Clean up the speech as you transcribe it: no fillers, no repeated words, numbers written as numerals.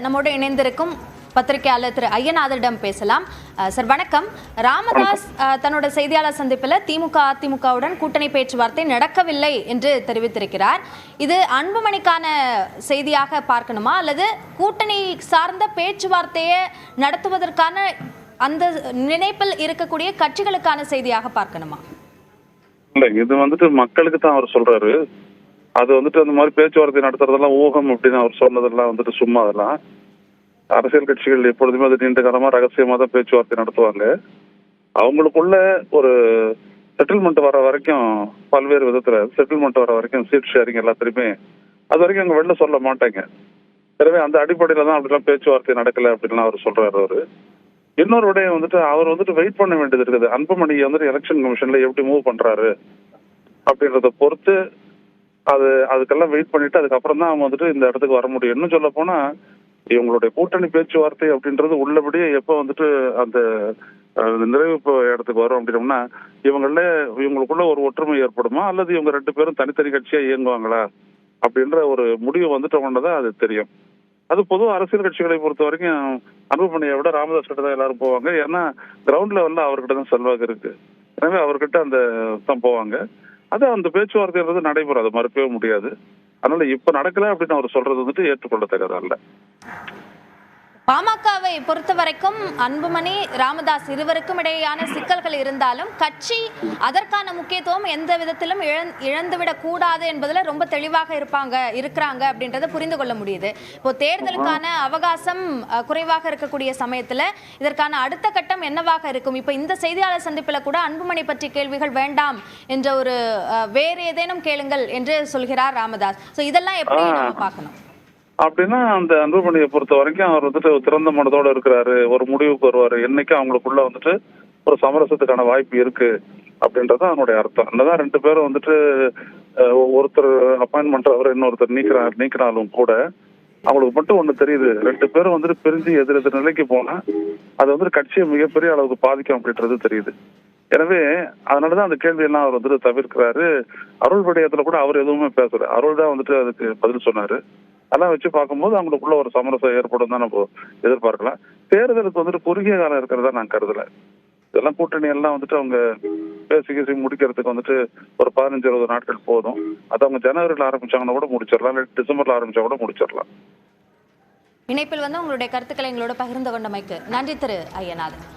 நம்மோடு இணைந்திருக்கும் பத்திரிகையாளர் திரு ஐயநாதரிடம் பேசலாம். சார் வணக்கம். ராமதாஸ் தன்னோட செய்தியாளர் சந்திப்பில் திமுக அதிமுகவுடன் கூட்டணி பேச்சுவார்த்தை நடக்கவில்லை என்று தெரிவித்திருக்கிறார். இது அன்புமணிக்கான செய்தியாக பார்க்கணுமா அல்லது கூட்டணி சார்ந்த பேச்சுவார்த்தையை நடத்துவதற்கான அந்த நினைப்பில் இருக்கக்கூடிய கட்சிகளுக்கான செய்தியாக பார்க்கணுமா? இல்ல, இது மக்களுக்கு தான் அவர் சொல்றாரு. அது அந்த மாதிரி பேச்சுவார்த்தை நடத்துறதெல்லாம் ஊகம் அப்படின்னு அவர் சொன்னதெல்லாம் சும்மா. அதெல்லாம் அரசியல் கட்சிகள் எப்பொழுதுமே அது நீண்ட காலமா ரகசியமா தான் பேச்சுவார்த்தை நடத்துவாங்க. அவங்களுக்குள்ள ஒரு செட்டில்மெண்ட் வர வரைக்கும் பல்வேறு விதத்துல செட்டில்மெண்ட் வர வரைக்கும் சீட் ஷேரிங் எல்லாத்திலுமே அது வரைக்கும் அங்க வெளில சொல்ல மாட்டாங்க. எனவே அந்த அடிப்படையில தான் அப்படிலாம் பேச்சுவார்த்தை நடக்கல அப்படின்லாம் அவர் சொல்றாரு. அவரு இன்னொரு விடயம் அவர் வெயிட் பண்ண வேண்டியது இருக்குது. அன்புமணி எலெக்ஷன் கமிஷன்ல எப்படி மூவ் பண்றாரு அப்படின்றத பொறுத்து அதுக்கெல்லாம் வெயிட் பண்ணிட்டு அதுக்கப்புறம் தான் அவங்க இந்த இடத்துக்கு வர முடியும். இன்னும் சொல்ல போனா இவங்களுடைய கூட்டணி பேச்சுவார்த்தை அப்படின்றது உள்ளபடியே எப்போ அந்த நிறைவு இடத்துக்கு வரும் அப்படின்னோம்னா இவங்களுக்குள்ள ஒரு ஒற்றுமை ஏற்படுமா அல்லது இவங்க ரெண்டு பேரும் தனித்தனி கட்சியா இயங்குவாங்களா அப்படின்ற ஒரு முடிவு ஒன்றதான் அது தெரியும். அது பொதுவாக அரசியல் கட்சிகளை பொறுத்த வரைக்கும் அன்புமணியை விட ராமதாஸ் கிட்ட தான் எல்லாரும் போவாங்க. ஏன்னா கிரவுண்ட் லெவல்ல அவர்கிட்ட தான் செல்வாக்கு இருக்கு. எனவே அவர்கிட்ட தான் போவாங்க. அது அந்த பேச்சுவார்த்தைன்றது நடைபெறும், அதை மறுக்கவே முடியாது. அதனால இப்ப நடக்கல அப்படின்னு அவர் சொல்றது ஏற்றுக்கொள்ளத்தக்கதல்ல. பாமகவை பொறுத்த வரைக்கும் அன்புமணி ராமதாஸ் இருவருக்கும் இடையேயான சிக்கல்கள் இருந்தாலும் கட்சி அதற்கான முக்கியத்துவம் எந்த விதத்திலும் இழந்துவிடக் கூடாது என்பதுல ரொம்ப தெளிவாக இருக்கிறாங்க அப்படின்றத புரிந்து கொள்ள முடியுது. இப்போ தேர்தலுக்கான அவகாசம் குறைவாக இருக்கக்கூடிய சமயத்துல இதற்கான அடுத்த கட்டம் என்னவாக இருக்கும்? இப்ப இந்த செய்தியாளர் சந்திப்புல கூட அன்புமணி பற்றி கேள்விகள் வேண்டாம் என்ற ஒரு வேறு ஏதேனும் கேளுங்கள் என்று சொல்கிறார் ராமதாஸ். சோ இதெல்லாம் எப்படி நம்ம பார்க்கணும் அப்படின்னா அந்த அன்புமணியை பொறுத்த வரைக்கும் அவர் திறந்த மனதோட இருக்கிறாரு. ஒரு முடிவுக்கு வருவாரு. என்னைக்கு அவங்களுக்குள்ள ஒரு சமரசத்துக்கான வாய்ப்பு இருக்கு அப்படின்றது அவனுடைய அர்த்தம். என்னதான் ரெண்டு பேரும் ஒருத்தர் அப்பாயின்மெண்ட் அவர் இன்னொருத்தர் நீக்கினாலும் கூட அவங்களுக்கு மட்டும் ஒண்ணு தெரியுது. ரெண்டு பேரும் பிரிஞ்சு எதிர் நிலைக்கு போனா அது கட்சியை மிகப்பெரிய அளவுக்கு பாதிக்கும் அப்படின்றது தெரியுது. எனவே அதனாலதான் அந்த கேள்வி எல்லாம் அவர் தவிர்க்கிறாரு. அருள் விடயத்துல கூட அவர் எதுவுமே பேசல. அருள் தான் அதுக்கு பதில் சொன்னாரு. அதெல்லாம் வச்சு பார்க்கும்போது அவங்களுக்குள்ள ஒரு சமரசம் ஏற்படும் தான் நம்ம எதிர்பார்க்கலாம். தேர்தலுக்கு குறுகிய காலம் இருக்கிறதா நான் கருதல. இதெல்லாம் கூட்டணி எல்லாம் அவங்க பேசி முடிக்கிறதுக்கு ஒரு 15-20 நாட்கள் போதும். அது அவங்க ஜனவரியில் ஆரம்பிச்சாங்கன்னா கூட முடிச்சிடலாம், இல்லை டிசம்பர்ல ஆரம்பிச்சா கூட முடிச்சிடலாம். இணைப்பில் உங்களுடைய கருத்துக்களை எங்களோட பகிர்ந்து கொண்டமைக்கு நன்றி திரு ஐயநாதன்.